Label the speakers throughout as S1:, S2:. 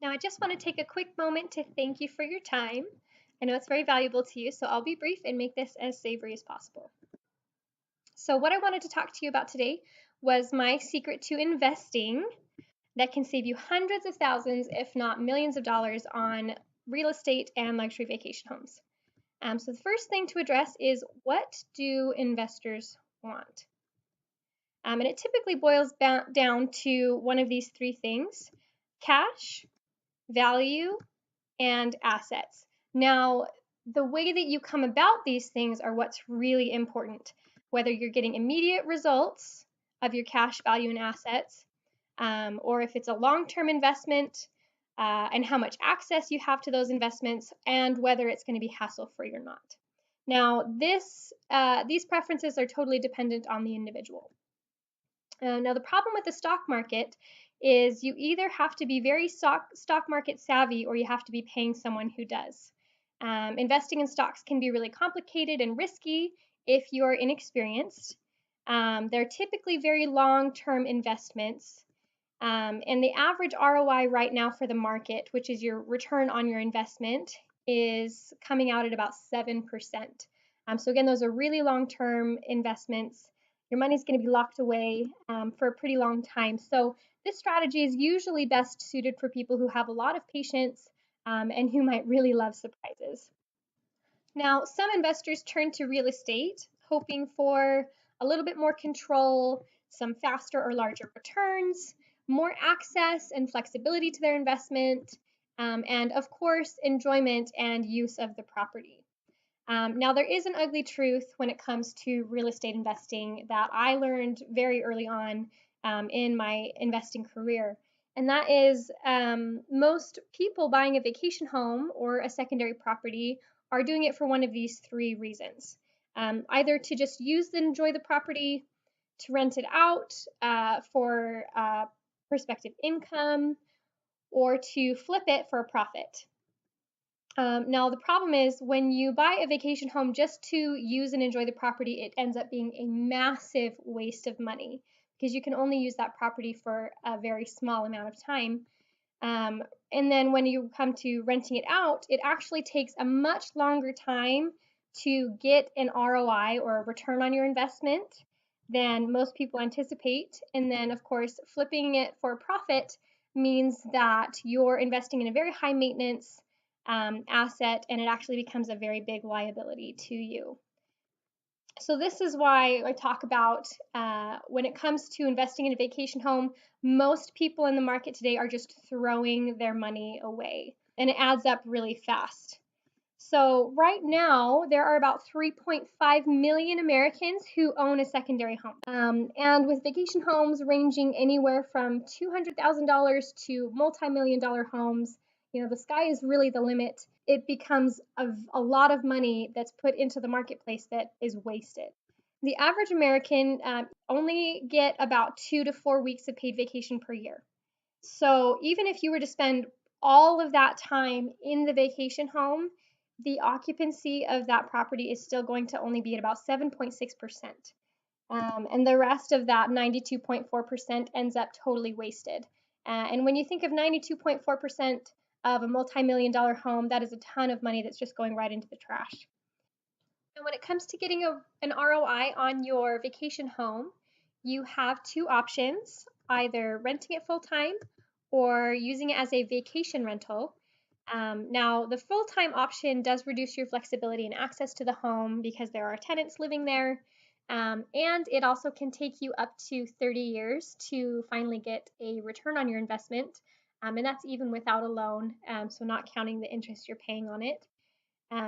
S1: Now, I just want to take a quick moment to thank you for your time. I know it's very valuable to you, so I'll be brief and make this as savory as possible. So, what I wanted to talk to you about today was my secret to investing that can save you hundreds of thousands, if not millions of dollars on real estate and luxury vacation homes. So, the first thing to address is, what do investors want? And it typically boils down to one of these three things: cash, value, and assets. Now, the way that you come about these things are what's really important, whether you're getting immediate results of your cash, value, and assets, or if it's a long-term investment, and how much access you have to those investments, and whether it's going to be hassle-free or not. Now, these preferences are totally dependent on the individual. Now, the problem with the stock market is you either have to be very stock market savvy or you have to be paying someone who does. Investing in stocks can be really complicated and risky if you're inexperienced. They're typically very long-term investments. And the average ROI right now for the market, which is your return on your investment, is coming out at about 7%. So again, those are really long-term investments. Your money's going to be locked away for a pretty long time. So this strategy is usually best suited for people who have a lot of patience and who might really love surprises. Now, some investors turn to real estate hoping for a little bit more control, some faster or larger returns, more access and flexibility to their investment, and of course, enjoyment and use of the property. Now, there is an ugly truth when it comes to real estate investing that I learned very early on in my investing career. And that is most people buying a vacation home or a secondary property are doing it for one of these three reasons. Either to just use and enjoy the property, to rent it out for prospective income, or to flip it for a profit. Now, the problem is when you buy a vacation home just to use and enjoy the property, it ends up being a massive waste of money because you can only use that property for a very small amount of time. And then when you come to renting it out, it actually takes a much longer time to get an ROI or a return on your investment than most people anticipate. And then, of course, flipping it for a profit means that you're investing in a very high maintenance asset, and it actually becomes a very big liability to you. So this is why I talk about when it comes to investing in a vacation home, most people in the market today are just throwing their money away, and it adds up really fast. So right now, there are about 3.5 million Americans who own a secondary home. And with vacation homes ranging anywhere from $200,000 to multi-million-dollar homes, the sky is really the limit. It becomes a lot of money that's put into the marketplace that is wasted. The average American only get about 2 to 4 weeks of paid vacation per year. So even if you were to spend all of that time in the vacation home, the occupancy of that property is still going to only be at about 7.6%. And the rest of that 92.4% ends up totally wasted. And when you think of 92.4% of a multi-million-dollar home, that is a ton of money that's just going right into the trash. And when it comes to getting an ROI on your vacation home, you have two options: either renting it full time or using it as a vacation rental. Now, the full-time option does reduce your flexibility and access to the home because there are tenants living there, and it also can take you up to 30 years to finally get a return on your investment, and that's even without a loan, so not counting the interest you're paying on it.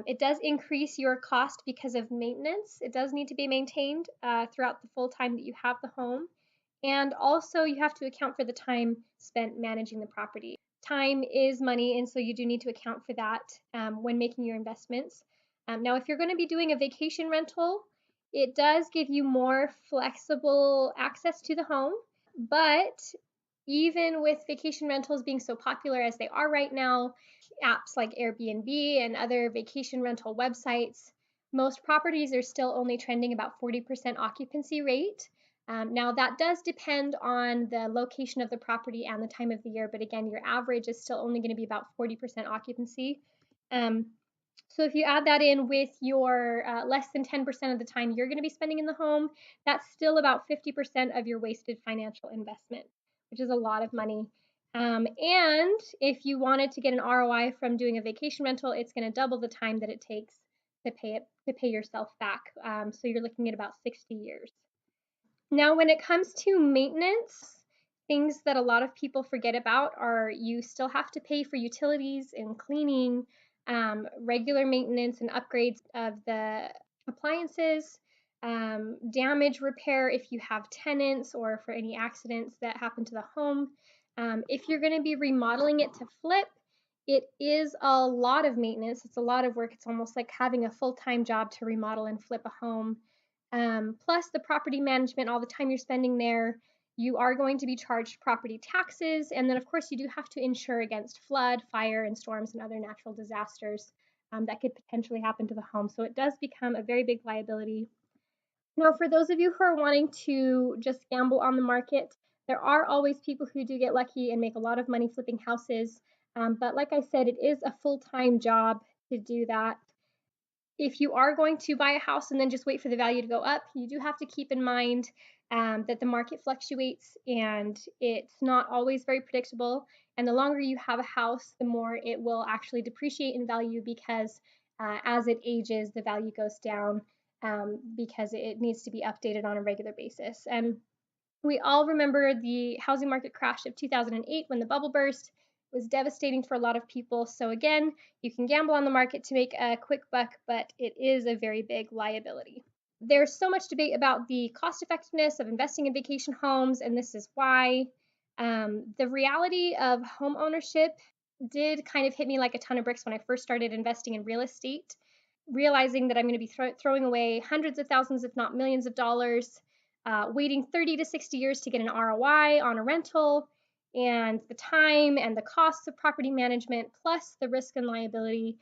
S1: It does increase your cost because of maintenance. It does need to be maintained throughout the full time that you have the home, and also you have to account for the time spent managing the property. Time is money, and so you do need to account for that when making your investments. Now, if you're going to be doing a vacation rental, it does give you more flexible access to the home, but even with vacation rentals being so popular as they are right now, apps like Airbnb and other vacation rental websites, most properties are still only trending about 40% occupancy rate. Now, that does depend on the location of the property and the time of the year, but again, your average is still only going to be about 40% occupancy. Um, so if you add that in with your less than 10% of the time you're going to be spending in the home, that's still about 50% of your wasted financial investment, which is a lot of money. And if you wanted to get an ROI from doing a vacation rental, it's going to double the time that it takes to pay yourself back. So you're looking at about 60 years. Now, when it comes to maintenance, things that a lot of people forget about are you still have to pay for utilities and cleaning, regular maintenance and upgrades of the appliances, damage repair if you have tenants or for any accidents that happen to the home. If you're going to be remodeling it to flip, it is a lot of maintenance. It's a lot of work. It's almost like having a full-time job to remodel and flip a home. Plus the property management, all the time you're spending there, you are going to be charged property taxes. And then, of course, you do have to insure against flood, fire, and storms and other natural disasters that could potentially happen to the home. So it does become a very big liability. Now, for those of you who are wanting to just gamble on the market, there are always people who do get lucky and make a lot of money flipping houses. But like I said, it is a full-time job to do that. If you are going to buy a house and then just wait for the value to go up, you do have to keep in mind that the market fluctuates and it's not always very predictable. And the longer you have a house, the more it will actually depreciate in value because as it ages, the value goes down because it needs to be updated on a regular basis. And we all remember the housing market crash of 2008 when the bubble burst. It was devastating for a lot of people. So again, you can gamble on the market to make a quick buck, but it is a very big liability. There's so much debate about the cost effectiveness of investing in vacation homes, and this is why. The reality of home ownership did kind of hit me like a ton of bricks when I first started investing in real estate, realizing that I'm going to be throwing away hundreds of thousands, if not millions of dollars, waiting 30 to 60 years to get an ROI on a rental, and the time and the costs of property management, plus the risk and liability.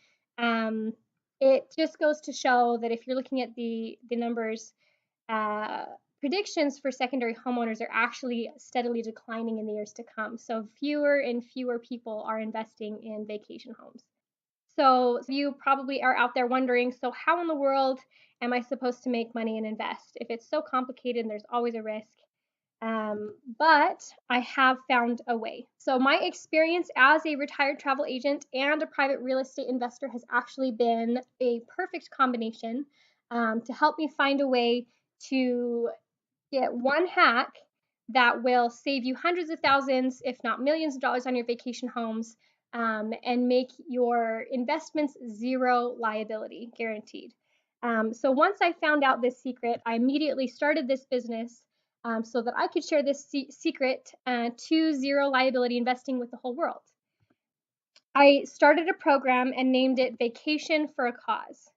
S1: It just goes to show that if you're looking at the numbers, uh, predictions for secondary homeowners are actually steadily declining in the years to come. So fewer and fewer people are investing in vacation homes. So you probably are out there wondering, so how in the world am I supposed to make money and invest? If it's so complicated, there's always a risk. But I have found a way. So my experience as a retired travel agent and a private real estate investor has actually been a perfect combination to help me find a way to get one hack that will save you hundreds of thousands, if not millions of dollars on your vacation homes and make your investments zero liability guaranteed. So once I found out this secret, I immediately started this business so that I could share this secret to zero liability investing with the whole world. I started a program and named it Vacation for a Cause.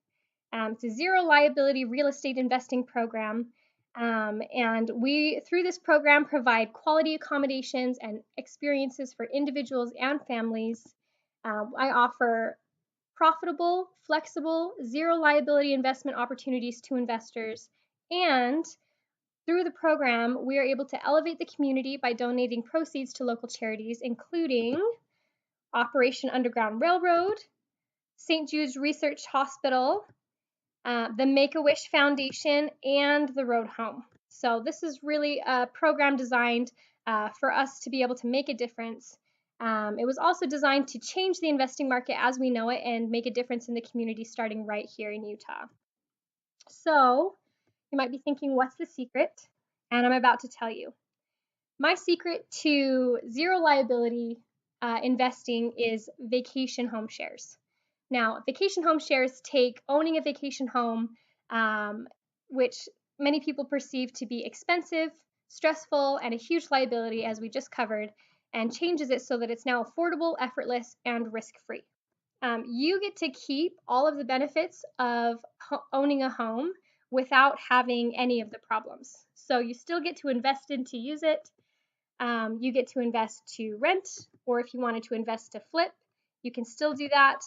S1: It's a zero liability real estate investing program. And we, through this program, provide quality accommodations and experiences for individuals and families. I offer profitable, flexible, zero liability investment opportunities to investors. And through the program, we are able to elevate the community by donating proceeds to local charities, including Operation Underground Railroad, St. Jude's Research Hospital, the Make-A-Wish Foundation, and the Road Home. So this is really a program designed for us to be able to make a difference. It was also designed to change the investing market as we know it and make a difference in the community starting right here in Utah. So you might be thinking, what's the secret? And I'm about to tell you. My secret to zero liability investing is vacation home shares. Now, vacation home shares take owning a vacation home, which many people perceive to be expensive, stressful, and a huge liability, as we just covered, and changes it so that it's now affordable, effortless, and risk-free. You get to keep all of the benefits of owning a home without having any of the problems. So you still get to invest in to use it. You get to invest to rent, or if you wanted to invest to flip, you can still do that.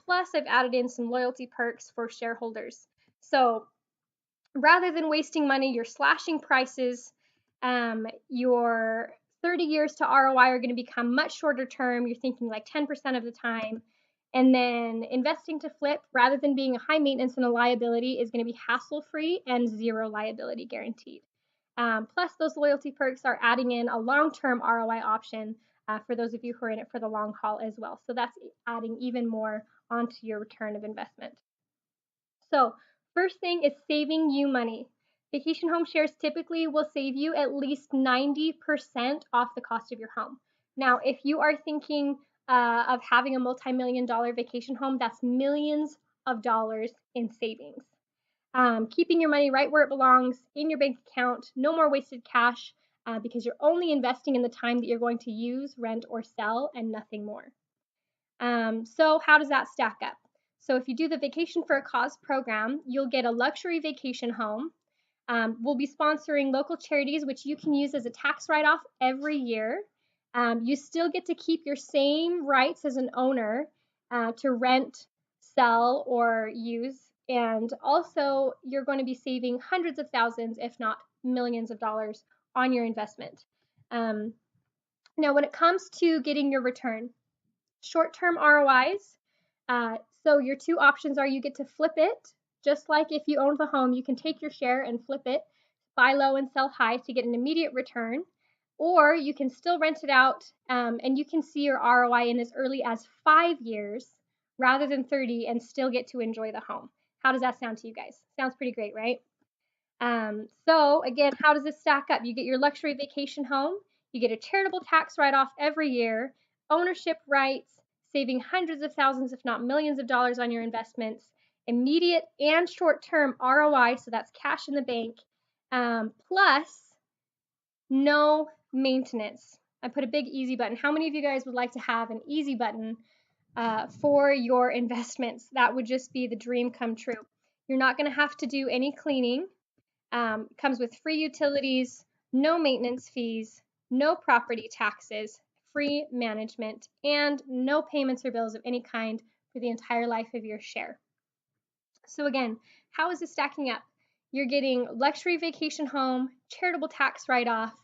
S1: Plus, I've added in some loyalty perks for shareholders. So rather than wasting money, you're slashing prices Your 30 years to ROI are going to become much shorter term. You're thinking like 10% of the time. And then investing to flip, rather than being a high maintenance and a liability, is going to be hassle free and zero liability guaranteed. Plus, those loyalty perks are adding in a long term ROI option for those of you who are in it for the long haul as well. So that's adding even more onto your return of investment. So, first thing is saving you money. Vacation home shares typically will save you at least 90% off the cost of your home. Now, if you are thinking of having a multi-million dollar vacation home, that's millions of dollars in savings. Keeping your money right where it belongs in your bank account, no more wasted cash because you're only investing in the time that you're going to use, rent, or sell, and nothing more. So how does that stack up? So if you do the Vacation for a Cause program, you'll get a luxury vacation home. We'll be sponsoring local charities, which you can use as a tax write-off every year. You still get to keep your same rights as an owner to rent, sell, or use. And also, you're going to be saving hundreds of thousands, if not millions of dollars on your investment. Now, when it comes to getting your return, short-term ROIs. So your two options are you get to flip it, just like if you owned the home, you can take your share and flip it, buy low and sell high to get an immediate return, or you can still rent it out and you can see your ROI in as early as 5 years rather than 30 and still get to enjoy the home. How does that sound to you guys? Sounds pretty great, right? So again, how does this stack up? You get your luxury vacation home, you get a charitable tax write-off every year, ownership rights, saving hundreds of thousands, if not millions of dollars on your investments, immediate and short-term ROI, so that's cash in the bank, plus no maintenance. I put a big easy button. How many of you guys would like to have an easy button for your investments? That would just be the dream come true. You're not going to have to do any cleaning. Comes with free utilities, no maintenance fees, no property taxes, free management, and no payments or bills of any kind for the entire life of your share. So again, how is this stacking up? You're getting luxury vacation home, charitable tax write-off,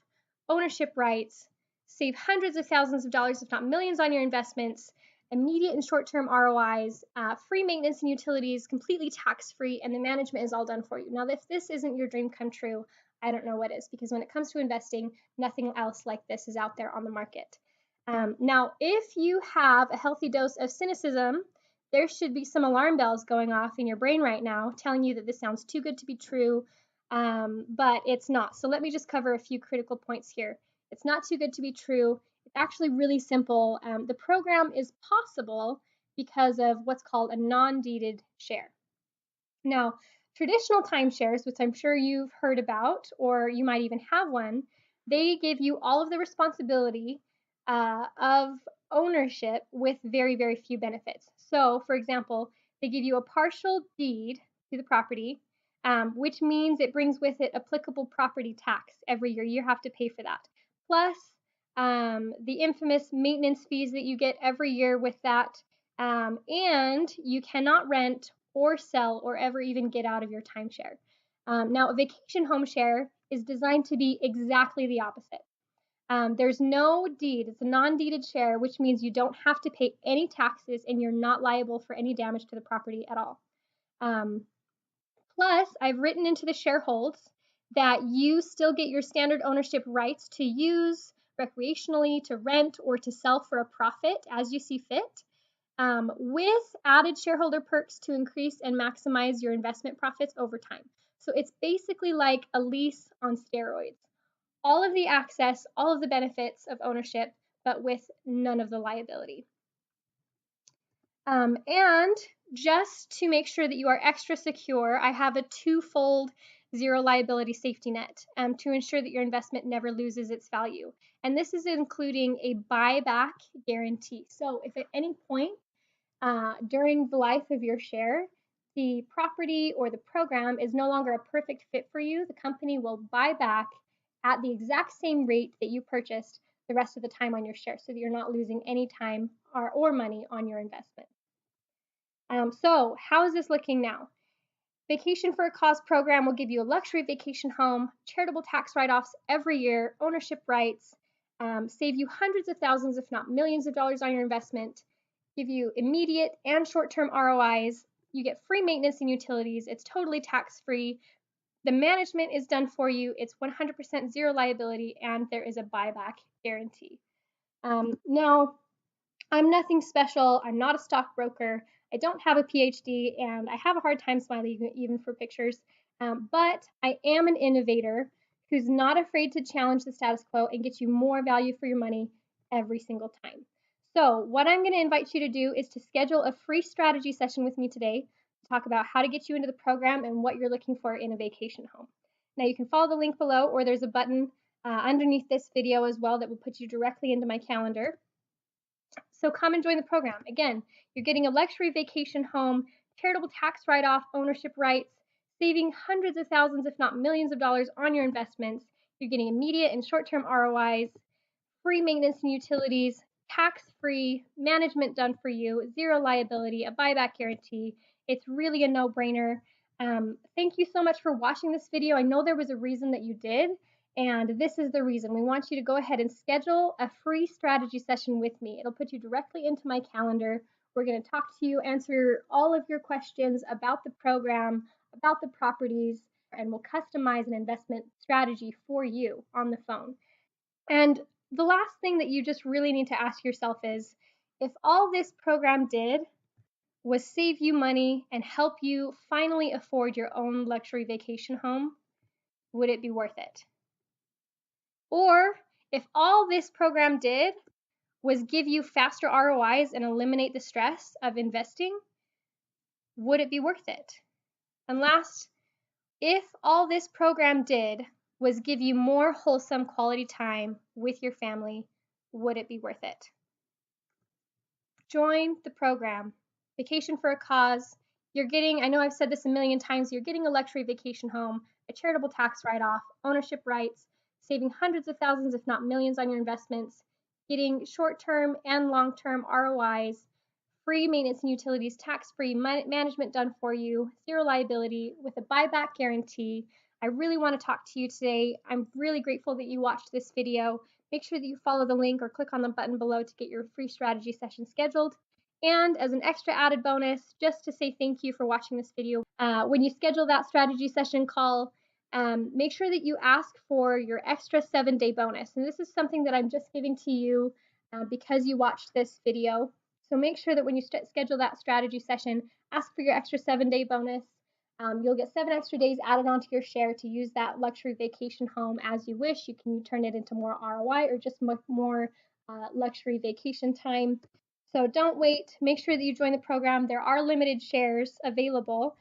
S1: ownership rights, save hundreds of thousands of dollars, if not millions, on your investments, immediate and short-term ROIs, free maintenance and utilities, completely tax-free, and the management is all done for you. Now, if this isn't your dream come true, I don't know what is, because when it comes to investing, nothing else like this is out there on the market. Now, if you have a healthy dose of cynicism, there should be some alarm bells going off in your brain right now telling you that this sounds too good to be true, but it's not. So let me just cover a few critical points here. It's not too good to be true. It's actually really simple. The program is possible because of what's called a non-deeded share. Now, traditional timeshares, which I'm sure you've heard about, or you might even have one, they give you all of the responsibility of ownership with very, very few benefits. So, for example, they give you a partial deed to the property, which means it brings with it applicable property tax every year. You have to pay for that. Plus, the infamous maintenance fees that you get every year with that. And you cannot rent or sell or ever even get out of your timeshare. Now, a vacation home share is designed to be exactly the opposite. There's no deed. It's a non-deeded share, which means you don't have to pay any taxes and you're not liable for any damage to the property at all. Plus, I've written into the shareholds that you still get your standard ownership rights to use recreationally, to rent, or to sell for a profit as you see fit, with added shareholder perks to increase and maximize your investment profits over time. So it's basically like a lease on steroids. All of the access, all of the benefits of ownership, but with none of the liability. And just to make sure that you are extra secure, I have a twofold zero liability safety net to ensure that your investment never loses its value. And this is including a buyback guarantee. So if at any point during the life of your share, the property or the program is no longer a perfect fit for you, the company will buy back at the exact same rate that you purchased the rest of the time on your share so that you're not losing any time or money on your investment. So how is this looking now? Vacation for a Cause program will give you a luxury vacation home, charitable tax write offs every year, ownership rights, save you hundreds of thousands, if not millions of dollars on your investment, give you immediate and short term ROIs. You get free maintenance and utilities. It's totally tax free. The management is done for you. It's 100% zero liability, and there is a buyback guarantee. Now, I'm nothing special. I'm not a stockbroker. I don't have a PhD, and I have a hard time smiling even for pictures. But I am an innovator who's not afraid to challenge the status quo and get you more value for your money every single time. So, what I'm going to invite you to do is to schedule a free strategy session with me today to talk about how to get you into the program and what you're looking for in a vacation home. Now, you can follow the link below, or there's a button underneath this video as well that will put you directly into my calendar. So come and join the program. Again, you're getting a luxury vacation home, charitable tax write off, ownership rights, saving hundreds of thousands, if not millions of dollars on your investments. You're getting immediate and short term ROIs, free maintenance and utilities, tax-free, management done for you, zero liability, a buyback guarantee. It's really a no-brainer. Thank you so much for watching this video. I know there was a reason that you did, and this is the reason. We want you to go ahead and schedule a free strategy session with me. It'll put you directly into my calendar. We're going to talk to you, answer all of your questions about the program, about the properties, and we'll customize an investment strategy for you on the phone. And the last thing that you just really need to ask yourself is, if all this program did was save you money and help you finally afford your own luxury vacation home, would it be worth it? Or if all this program did was give you faster ROIs and eliminate the stress of investing, would it be worth it? And last, if all this program did was give you more wholesome quality time with your family, would it be worth it? Join the program. Vacation for a Cause. You're getting, I know I've said this a million times, you're getting a luxury vacation home, a charitable tax write off, ownership rights, saving hundreds of thousands, if not millions, on your investments, getting short term and long term ROIs, free maintenance and utilities, tax free, management done for you, zero liability with a buyback guarantee. I really want to talk to you today. I'm really grateful that you watched this video. Make sure that you follow the link or click on the button below to get your free strategy session scheduled. And as an extra added bonus, just to say thank you for watching this video, when you schedule that strategy session call, make sure that you ask for your extra 7-day bonus. And this is something that I'm just giving to you because you watched this video. So make sure that when you schedule that strategy session, ask for your extra 7-day bonus. You'll get 7 extra days added onto your share to use that luxury vacation home as you wish. You can turn it into more ROI or just more luxury vacation time. So don't wait. Make sure that you join the program. There are limited shares available,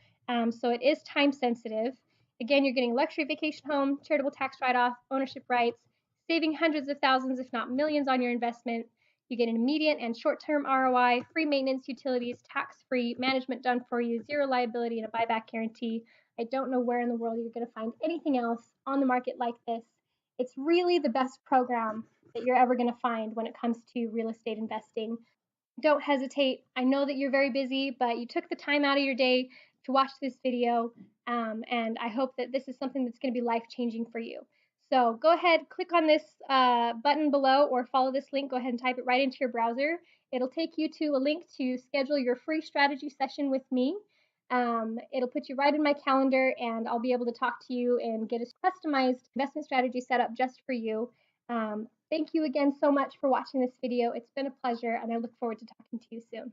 S1: so it is time sensitive. Again, you're getting luxury vacation home, charitable tax write-off, ownership rights, saving hundreds of thousands, if not millions, on your investment. You get an immediate and short-term ROI, free maintenance, utilities, tax-free, management done for you, zero liability, and a buyback guarantee. I don't know where in the world you're going to find anything else on the market like this. It's really the best program that you're ever going to find when it comes to real estate investing. Don't hesitate. I know that you're very busy, but you took the time out of your day to watch this video, and I hope that this is something that's going to be life-changing for you. So go ahead, click on this button below or follow this link. Go ahead and type it right into your browser. It'll take you to a link to schedule your free strategy session with me. It'll put you right in my calendar, and I'll be able to talk to you and get a customized investment strategy set up just for you. Thank you again so much for watching this video. It's been a pleasure, and I look forward to talking to you soon.